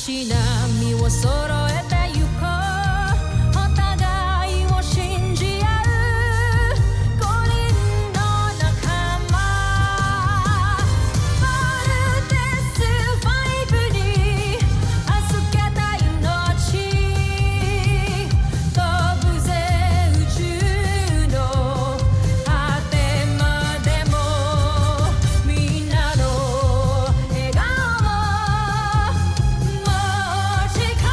し波を揃えてゆこうお互いを信じ合う五人の仲間バルテスファイブに預けた命飛ぶぜ宇宙の果てまでもみんなの笑顔も近い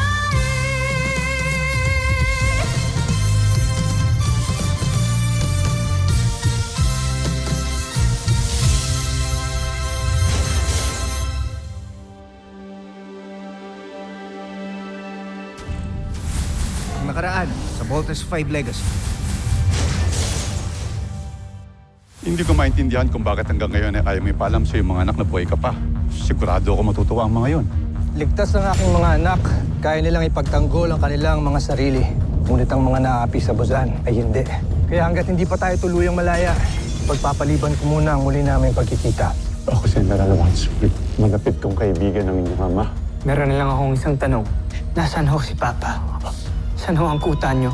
Nakaraan sa Voltes 5 Legacy. Hindi ko maintindihan kung bakit hanggang ngayon ay ayaw may paalam sa iyong mga anak na buhay ka pa. Sigurado ako matutuwa ang mga yon. Ligtas ang aking mga anak. Kaya nilang ipagtanggol ang kanilang mga sarili. Ngunit ang mga naapi sa Buzan ay hindi. Kaya hanggat hindi pa tayo tuluyang malaya, pagpapaliban ko muna ang muli naming pagkikita. Ako si General Wadsworth. Malapit kong kaibigan ng inyong ama. Meron na lang akong isang tanong. Nasaan ho si Papa? Saan ho ang kuta niyo?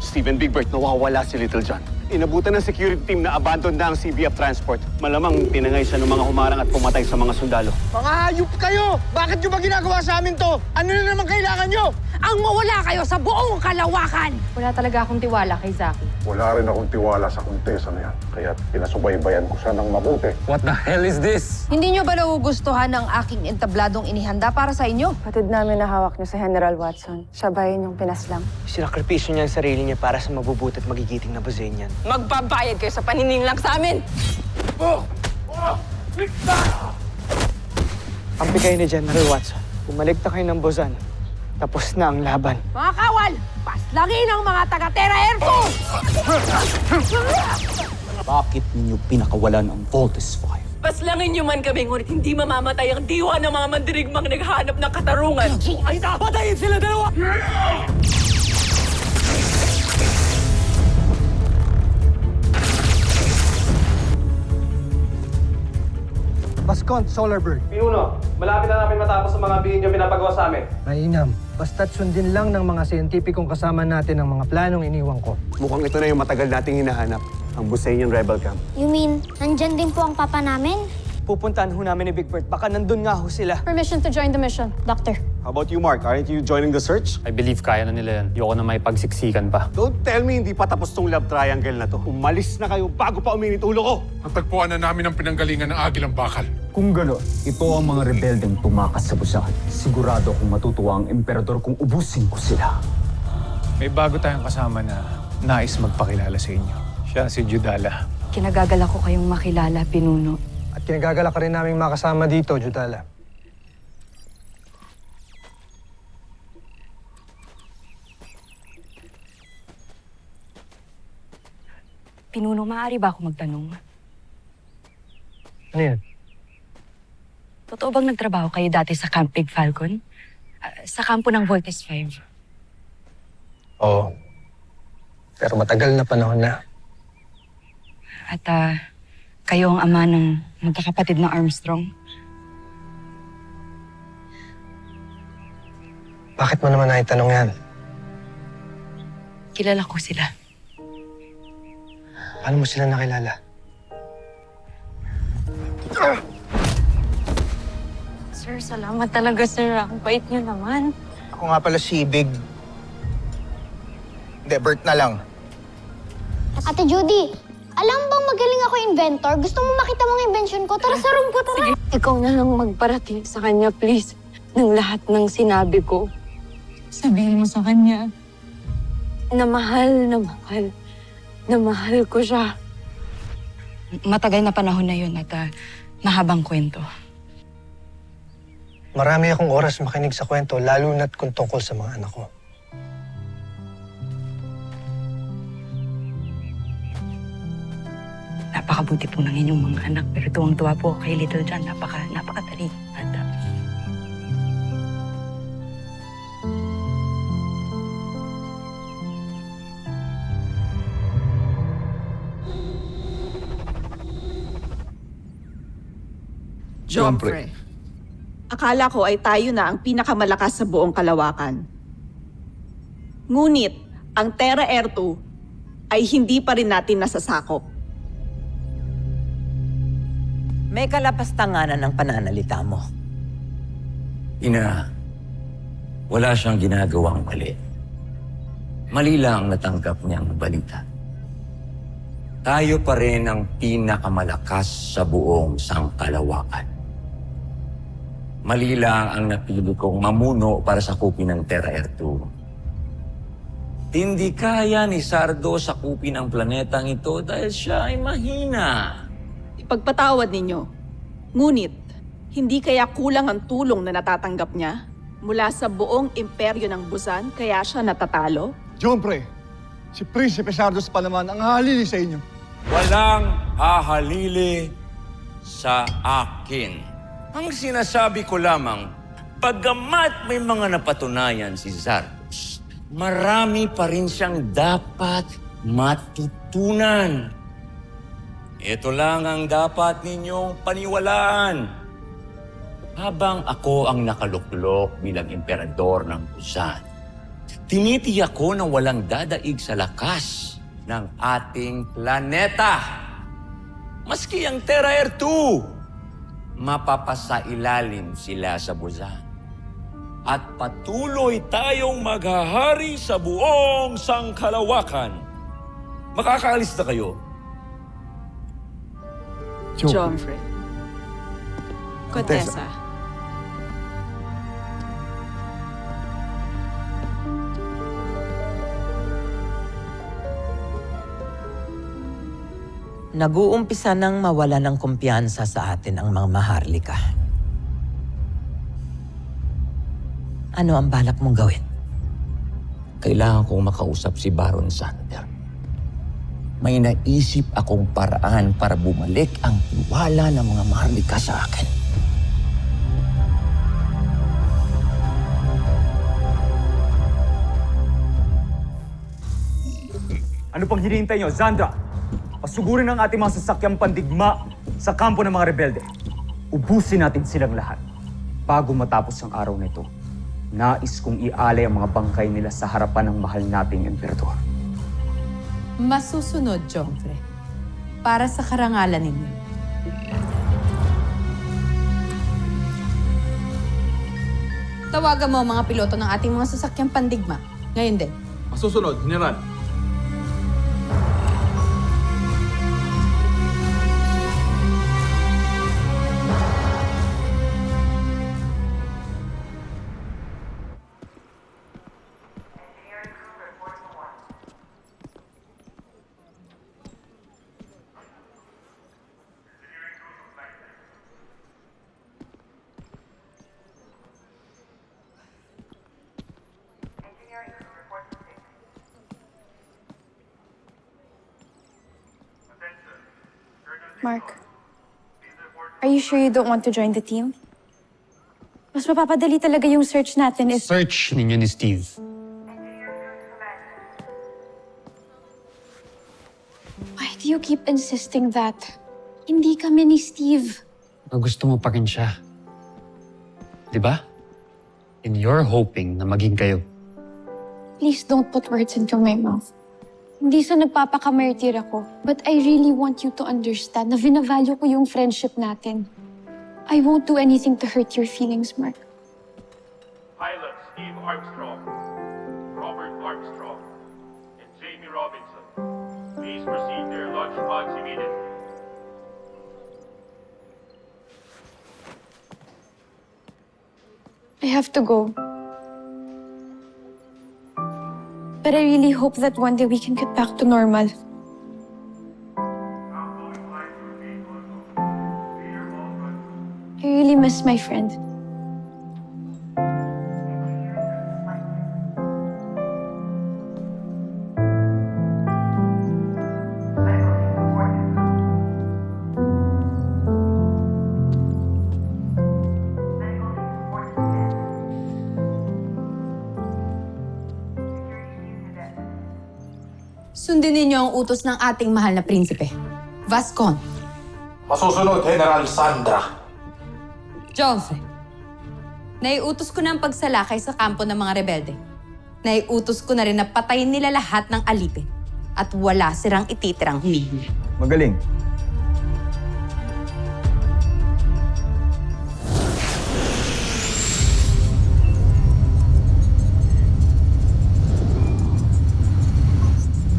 Steven Bigbert, nawawala si Little John. Inabutan ng security team na abandoned na ang CBF Transport. Malamang tinangay siya ng mga humarang at pumatay sa mga sundalo. Mga hayop kayo! Bakit nyo ba ginagawa sa amin to? Ano na naman kailangan nyo? Ang mawala kayo sa buong kalawakan! Wala talaga akong tiwala kay Zaki. Wala rin akong tiwala sa kuntesa na yan. Kaya pinasubaybayan ko siya ng mabuti. What the hell is this? Hindi nyo ba nagugustuhan ang aking entabladong inihanda para sa inyo? Patid namin na hawak niyo sa General Watson. Siya ba yun yung pinaslang? Sinakripisyo niya ang sarili niya para sa mabubuti at magigiting na Buzanian. Magbabayad kayo sa panininlang sa amin! Kampi kayo ni General Watson. Bumalik na kayo ng Buzan. Tapos na ang laban. Mga kawal! Paslangin ang mga taga-Terra Air Force! Bakit ninyo pinakawalan ang Voltes 5? Paslangin nyo man kami, ngunit hindi mamamatay ang diwa ng mga mandirigmang naghahanap ng katarungan. Ay, napatayin sila dalawa! Bascont, Solarbird. Pinuno, malapit na namin matapos ang mga bihin niyo pinapagawa sa amin. Mainam. Basta't sundin lang ng mga siyentipikong kasama natin ang mga planong iniwan ko. Mukhang ito na yung matagal nating hinahanap. Ang Busanian Rebel Camp. You mean, nandyan din po ang papa namin? Pupuntahan ho namin ni Bigbert. Baka nandun nga ho sila. Permission to join the mission, Doctor. How about you, Mark? Aren't you joining the search? I believe kaya na nila yan. Ayoko na may pagsiksikan pa. Don't tell me hindi pa tapos tong love triangle na to. Umalis na kayo bago pa uminit ulo ko. Natagpuan na namin ang pinanggalingan ng Agilang Bakal. Kung gano'n, ito ang mga rebeldeng tumakas sa Buzan. Sigurado akong matutuwa ang emperador kung ubusin ko sila. May bago tayong kasama na nais magpakilala sa inyo. Siya si Judala. Kinagagala ko kayong makilala, Pinuno. At kinagagala ka rin naming makasama dito, Judala. Pinuno, maaari ba ako magtanong? Ano yan? Totoo bang nagtrabaho kayo dati sa Camp Big Falcon? Sa kampo ng Voltes 5? Oo. Pero matagal na panahon na. At kayo ang ama ng magkakapatid na Armstrong? Bakit mo naman naitanong yan? Kilala ko sila. Paano mo sila nakilala? Sir, salamat talaga, sir. Ang bait niyo naman. Ako nga pala si Big. Hindi, Bert na lang. Ate Judy, alam bang magaling ako inventor? Gusto mo makita mga invention ko? Tara sa room ko, tara! Ikaw na lang magparating sa kanya, please. Ng lahat ng sinabi ko. Sabihin mo sa kanya na mahal ko siya. Matagal na panahon na yun at mahabang kwento. Marami akong oras makinig sa kwento, lalo na't kung tungkol sa mga anak ko. Napakabuti po ng inyong mga anak, pero tuwang-tuwa po kay Little John. Napakatali. At Joffrey, Akala ko ay tayo na ang pinakamalakas sa buong kalawakan. Ngunit, ang Terra Air 2 ay hindi pa rin natin nasasakop. May kalapastanganan ng pananalita mo. Ina, wala siyang ginagawang mali. Mali lang natanggap niyang balita. Tayo pa rin ang pinakamalakas sa buong sangkalawakan. Mali lang ang napili kong mamuno para sakupin ng Terra Air 2. Hindi kaya ni Sardo sakupin ang planetang ito dahil siya ay mahina. Ipagpatawad ninyo. Ngunit, hindi kaya kulang ang tulong na natatanggap niya mula sa buong imperyo ng Busan kaya siya natatalo? Jompre, si Prinsipe Sardos pa naman ang halili sa inyo. Walang hahalili sa akin. Ang sinasabi ko lamang, bagamat may mga napatunayan si Zardos, marami pa rin siyang dapat matutunan. Ito lang ang dapat ninyong paniwalaan. Habang ako ang nakaluklok bilang emperador ng Busan, tinitiyak ko na walang dadaig sa lakas ng ating planeta. Maski ang Terra Air 2, mapapasailalim sila sa Busan. At patuloy tayong maghahari sa buong sangkalawakan. Makakaalis na kayo. Joffrey. Contessa. Nag-uumpisa nang mawala ng kumpiyansa sa atin ang mga maharlika. Ano ang balak mong gawin? Kailangan kong makausap si Baron Sander. May naisip akong paraan para bumalik ang tiwala ng mga maharlika sa akin. Ano pang hinihintay niyo, Zandra? Pasugurin ang ating mga sasakyang pandigma sa kampo ng mga rebelde. Ubusin natin silang lahat. Bago matapos ang araw na ito, nais kong ialay ang mga bangkay nila sa harapan ng mahal nating emperador. Masusunod, Joffrey. Para sa karangalan ninyo. Tawagan mo ang mga piloto ng ating mga sasakyang pandigma. Ngayon din. Masusunod, General. Mark, are you sure you don't want to join the team? Mas mapapadali talaga yung search natin if... Search ninyo ni Steve. Why do you keep insisting that? Hindi kami ni Steve. Gusto mo pa rin siya. Di ba? And you're hoping na maging kayo. Please don't put words into my mouth. Hindi sa nagpapakamartir ako, but I really want you to understand na vinavalue ko yung friendship natin. I won't do anything to hurt your feelings, Mark. Pilot Steve Armstrong, Robert Armstrong, and Jamie Robinson, please proceed to your launch pods immediately. I have to go. But I really hope that one day we can get back to normal. I really miss my friend. Sundin ninyo ang utos ng ating mahal na prinsipe. Vascon. Masusunod, General Sandra. Joffrey. Naiutos ko na ang pagsalakay sa kampo ng mga rebelde. Naiutos ko na rin na patayin nila lahat ng alipin. At wala silang ititirang humihingi. Magaling.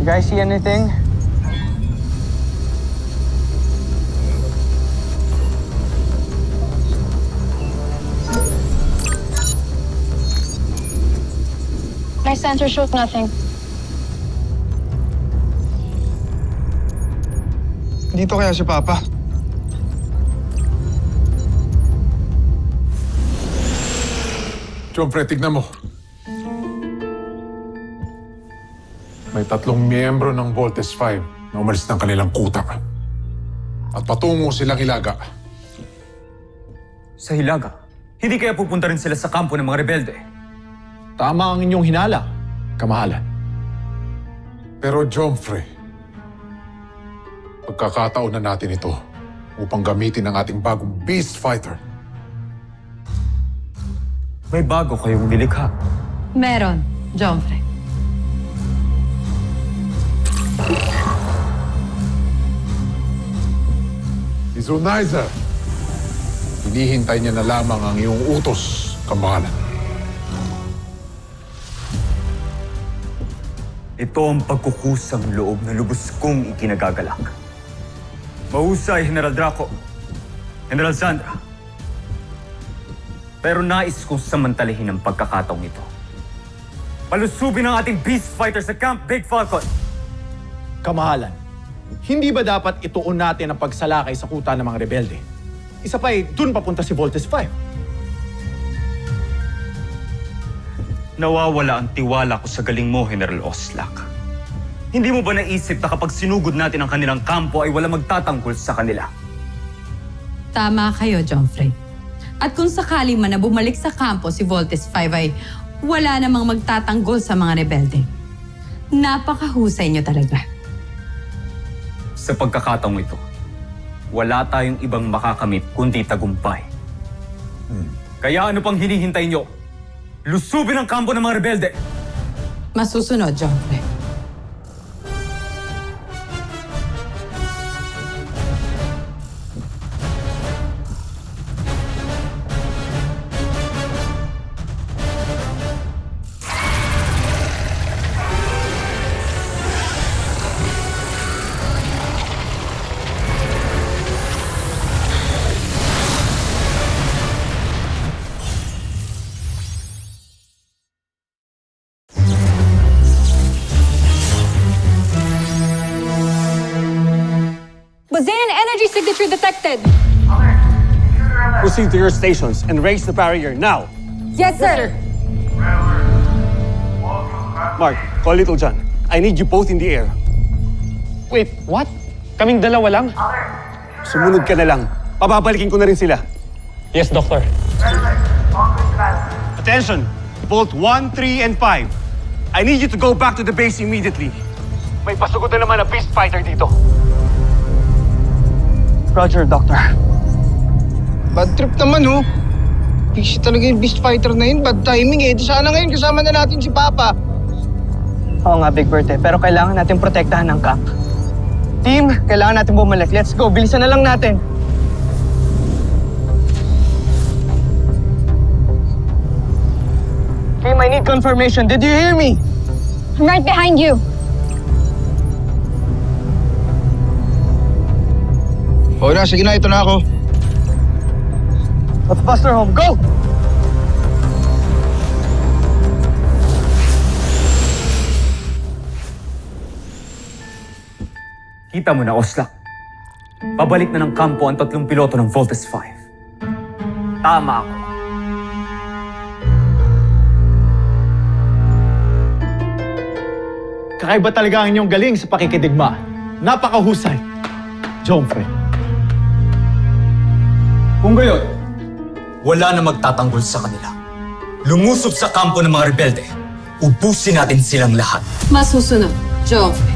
You guys see anything? My sensor shows nothing. Dito kaya si Papa? Jomfre, tignan mo. May 3 miyembro ng Voltes 5 na umalis ng kanilang kuta. At patungo silang Hilaga. Sa Hilaga? Hindi kaya pupunta rin sila sa kampo ng mga rebelde? Tama ang inyong hinala, kamahalan. Pero Jomfre, pagkakataon na natin ito upang gamitin ang ating bagong Beast Fighter. May bago kayong nilikha. Meron, Jomfre. Si Zunizer, hinihintay niya na lamang ang iyong utos, kamahalan. Ito ang pagkukusang loob na lubos kong ikinagagalak. Mahusay, General Draco. General Zandra. Pero nais kong samantalahin ang pagkakataong ito. Palusubin ang ating Beast Fighter sa Camp Big Falcon. Kamahalan, hindi ba dapat ituon natin ang pagsalakay sa kuta ng mga rebelde? Isa pa dun papunta si Voltes 5. Nawawala ang tiwala ko sa galing mo, General Oslak. Hindi mo ba naisip na kapag sinugod natin ang kanilang kampo ay wala magtatanggol sa kanila? Tama kayo, Jomfre. At kung sakali man na bumalik sa kampo si Voltes 5 ay wala namang magtatanggol sa mga rebelde. Napakahusay niyo talaga. Sa pagkakataong ito, wala tayong ibang makakamit kundi tagumpay. Kaya ano pang hinihintay nyo? Lusubin ang kampo ng mga rebelde! Masusunod, Jomfre. Bazayan energy signature detected. Proceed to your stations and raise the barrier now. Yes, sir. Mark, call Little John. I need you both in the air. Wait, what? Kaming dalawa lang? Sumunod ka na lang. Pababalikin ko na rin sila. Yes, Doctor. Attention! Bolt 1, 3, and 5. I need you to go back to the base immediately. May pasugod na naman na Beast Fighter dito. Roger, Doctor. Bad trip naman, oh. Busy talaga yung Beast Fighter na yun. Bad timing eh. Di sana ngayon kasama na natin si Papa. Oo nga, Big Bird pero kailangan natin protektahan ang camp. Team, kailangan natin bumalik. Let's go, bilisan na lang natin. Team, I need confirmation. Did you hear me? I'm right behind you. O na, sige na. Ito na ako. Let's bust her home. Go! Kita mo na, Oslak. Pabalik na ng kampo ang 3 piloto ng Voltes 5. Tama ako. Kakaiba talaga ang inyong galing sa pakikidigma. Napakahusay. Jomfre. Kung gayon, wala na magtatanggol sa kanila. Lumusob sa kampo ng mga rebelde. Ubusin natin silang lahat. Masusunod, Jomfre.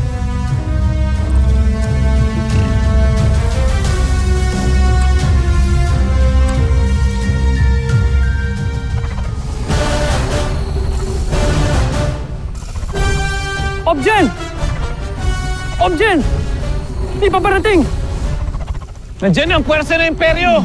Objen! Objen! Hindi pa parating! Nandiyan ang puwersa ng Imperyo!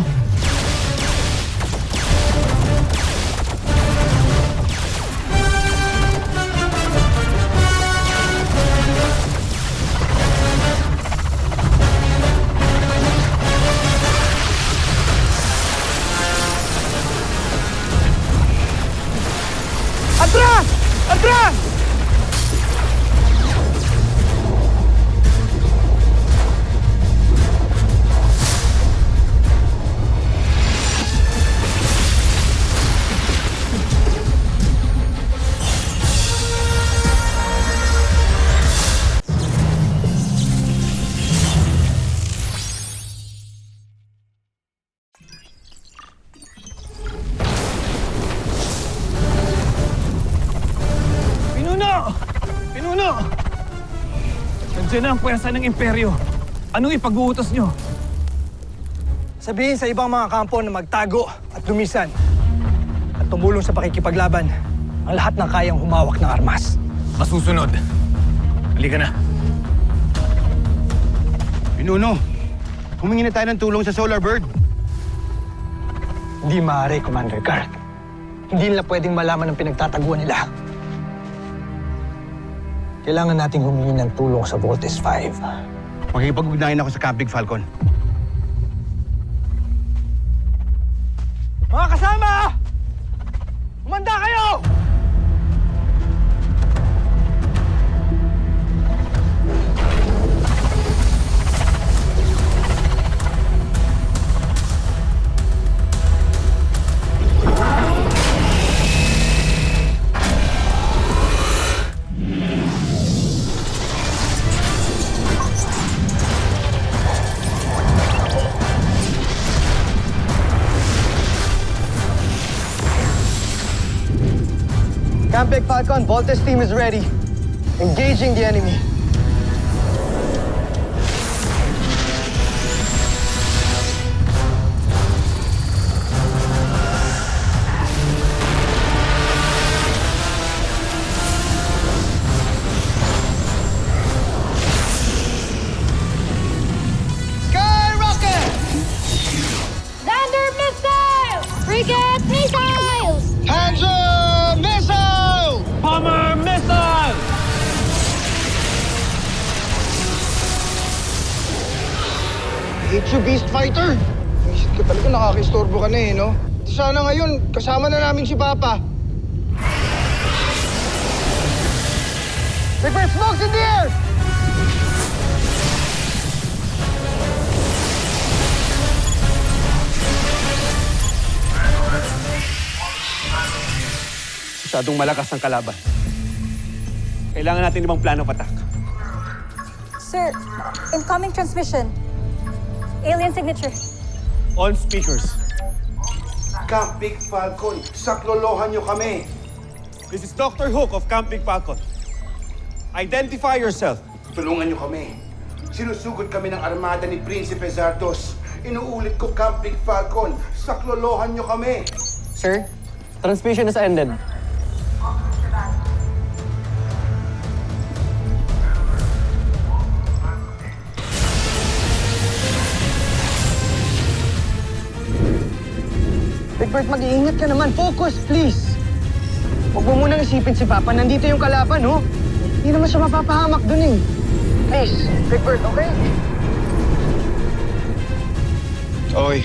Atras! Atras! Pinuno! Nandiyan na ang puwersa ng Imperyo. Anong ipag-uutos nyo? Sabihin sa ibang mga kampo na magtago at lumisan at tumulong sa pakikipaglaban ang lahat ng kayang humawak ng armas. Masusunod. Halika na. Pinuno, humingi na tayo ng tulong sa Solar Bird. Hindi maaari, Commander Garth. Hindi nila pwedeng malaman ang pinagtataguan nila. Kailangan nating humingi ng tulong sa Voltes 5. Makikipag-ugnayan ako sa Camp Big Falcon. Mga kasama! Umanda kayo! Camp Big Falcon, Voltes team is ready. Engaging the enemy. Skyrocket! Thunder missile! Frigate missiles! Hanzo missile! Bomber missile! HU Beast Fighter! Isip ka talaga, nakakistorbo ka na eh, no? Sana ngayon, kasama na namin si Papa. Prepare smokes in the air! Masyadong malakas ang kalaban. Kailangan natin ibang plano of attack. Sir, incoming transmission. Alien signature. On speakers. Camp Big Falcon, saklolohan niyo kami. This is Dr. Hook of Camp Big Falcon. Identify yourself. Tulungan niyo kami. Sinusugod kami ng armada ni Prinsipe Zardos. Inuulit ko, Camp Big Falcon, saklolohan niyo kami. Sir, transmission has ended. Big Bird, mag-iingat ka naman. Focus, please. Huwag mo munang isipin si Papa. Nandito yung kalaban, oh. Hindi naman siya mapapahamak dun, eh. Please, Big Bird, okay? Okay.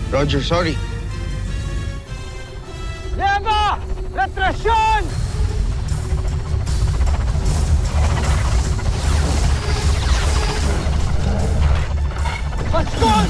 Roger, sorry. Leva! Retrasyon! Paskol!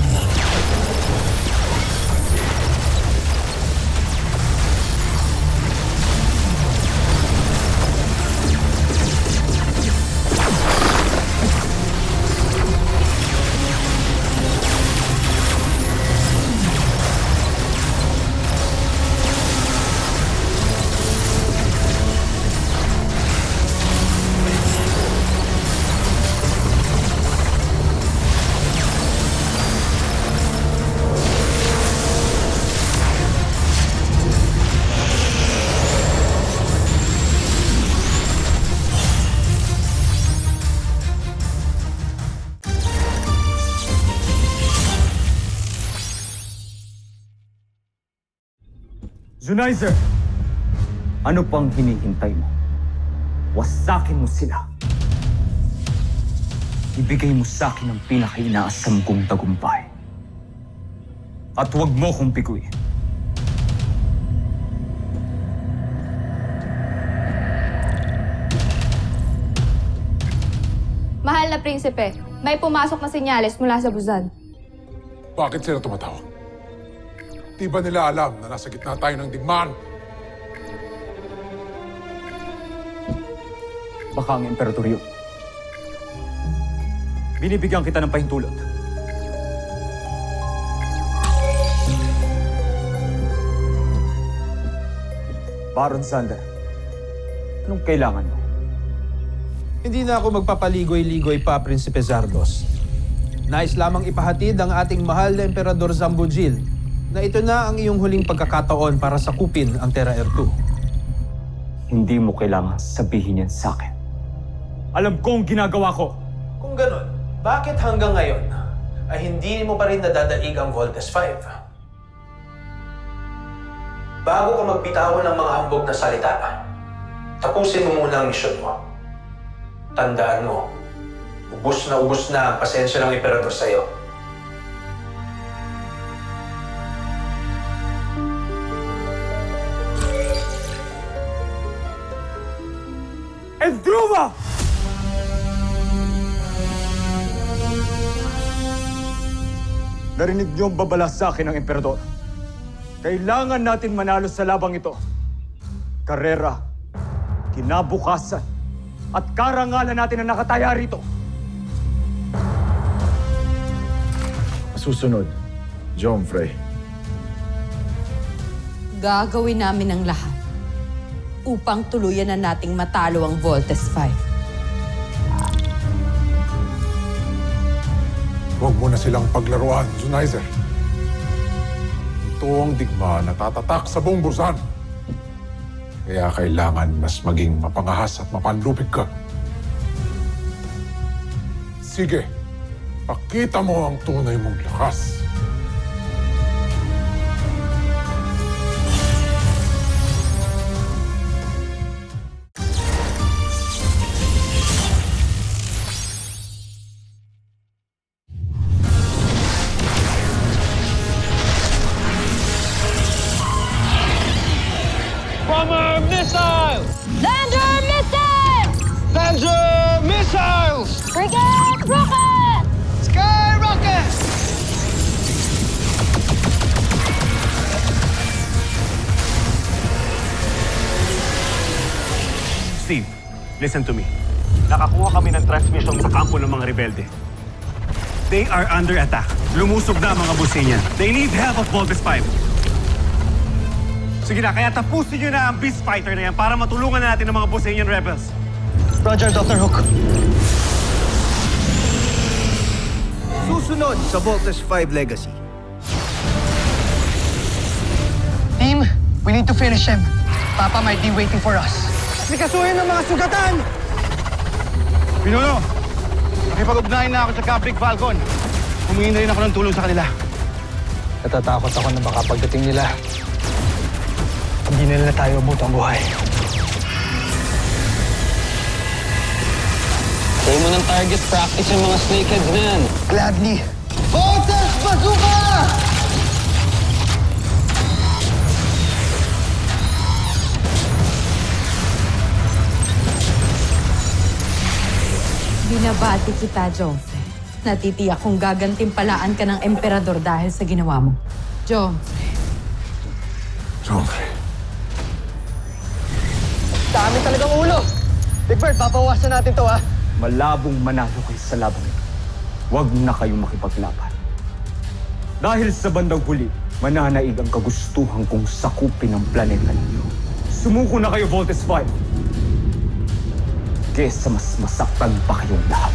Zunizer! Ano pang hinihintay mo? Wasakin mo sila. Ibigay mo sa akin ang pinaka-inaasam kong tagumpay. At huwag mo kong piguin. Mahal na prinsipe, may pumasok na senyales mula sa Buzan. Bakit sila tumatawag? Di ba nila alam na nasa gitna tayo ng digmaan? Baka ang emperador yun. Binibigyan kita ng pahintulot. Baron Zander, anong kailangan mo? Hindi na ako magpapaligoy-ligoy pa, Prinsipe Zardos. Nais lamang ipahatid ang ating mahal na Emperador Zambujil na ito na ang iyong huling pagkakataon para sakupin ang Terra Air 2. Hindi mo kailangan sabihin yan sa akin. Alam ko ang ginagawa ko. Kung ganun, bakit hanggang ngayon ay hindi mo pa rin nadadaig ang Voltes 5? Bago ka magbitawan ng mga hambog na salita, tapusin mo muna ang misyon mo. Tandaan mo, ubus na ang pasensya ng Emperador sa'yo. Endruma! Narinig niyo ang babala sa akin ng Emperador. Kailangan natin manalo sa labang ito. Karera, kinabukasan, at karangalan natin ang nakataya rito. Susunod, Joffrey. Gagawin namin ang lahat upang tuluyan na nating matalo ang Voltes 5. Huwag mo na silang paglaruan, Zunizer. Ito ang digma na tatatak sa buong Buzan. Kaya kailangan mas maging mapangahas at mapanlupig ka. Sige, pakita mo ang tunay mong lakas. Bomber missiles! Lander missiles! Lander missiles! Frigate rocket! Sky rocket! Steve, listen to me. Nakakuha kami ng transmission sa kampo ng mga rebelde. They are under attack. Lumusog na ang mga Busenian. They need help of Voltes 5. Sige na, kaya tapusin nyo na ang Beast Fighter na yan para matulungan na natin ang mga Busenian rebels. Roger, Dr. Hook. Susunod sa Voltes 5 Legacy. Team, we need to finish him. Papa might be waiting for us. Sikasuhin ng mga sugatan! Pinuno, nakipag-ugnayan na ako sa Capri Falcon. Humingi na rin ako ng tulong sa kanila. Natatakot ako na baka pagdating nila, hindi nila tayo abot ang buhay. Huwag mo ng target practice yung mga snakeheads na yan. Gladly. Voltes Bazooka! Binabati kita, Joffrey. Natitiyak kung gagantimpalaan ka ng emperador dahil sa ginawa mo. Joffrey. Joffrey. Dami talagang ulo. Big Bird, papawasan natin to, ha? Malabong manalo kayo sa labang ito. Huwag na kayong makipaglaban. Dahil sa bandang huli, mananaig ang kagustuhan kong sakupin ang planeta ninyo. Sumuko na kayo, Voltes 5. Kesa mas masaktan pa kayong lahat.